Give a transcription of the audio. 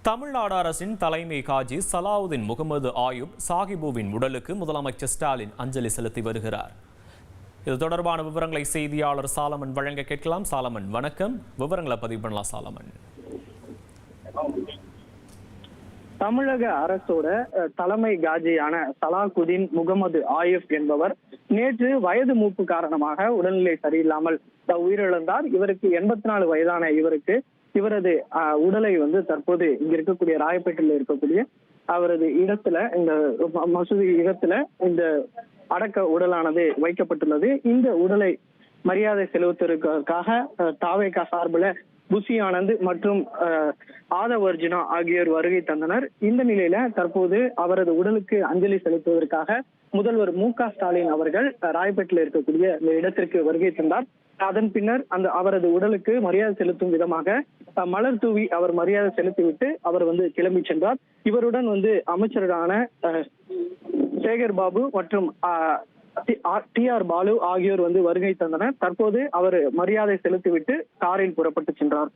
தமிழ்நாடு அரசின் தலைமை காஜி சலாவுதீன் முகமது ஆயூப் சாஹிபுவின் உடலுக்கு முதலமைச்சர் ஸ்டாலின் அஞ்சலி செலுத்தி வருகிறார். இது தொடர்பான விவரங்களை செய்தியாளர் சாலமன் வழங்க கேட்கலாம். சாலமன், வணக்கம். விவரங்களை பதிவு பண்ணலாம் சாலமன். தமிழக அரசோட தலைமை காஜியான சலாகுதீன் முகமது ஆயூப் என்பவர் நேற்று வயது மூப்பு காரணமாக உடல்நிலை சரியில்லாமல் உயிரிழந்தார். இவருக்கு 84 வயதான இவரது உடலை தற்போது இங்க இருக்கக்கூடிய ராயப்பேட்டையில் இருக்கக்கூடிய அவரது இடத்துல, இந்த மசூதி இடத்துல இந்த அடக்க உடலானது வைக்கப்பட்டுள்ளது. இந்த உடலை மரியாதை செலுத்துவதற்காக தாவேகா சார்பில் புசி ஆனந்த் மற்றும் ஆதவ் அர்ஜுனா ஆகியோர் வருகை தந்தனர். இந்த நிலையில தற்போது அவரது உடலுக்கு அஞ்சலி செலுத்துவதற்காக முதல்வர் மு.க. ஸ்டாலின் அவர்கள் ராயப்பேட்டையில் இருக்கக்கூடிய இந்த இடத்திற்கு வருகை தந்தார். அதன் பின்னர் அவரது உடலுக்கு மரியாதை செலுத்தும் விதமாக மலர் தூவி அவர் மரியாதை செலுத்திவிட்டு அவர் கிளம்பி சென்றார். இவருடன் அமைச்சரான சேகர் பாபு மற்றும் டி.ஆர். பாலு ஆகியோர் வருகை தந்தனர். தற்போது அவர் மரியாதை செலுத்திவிட்டு காரில் புறப்பட்டு சென்றார்.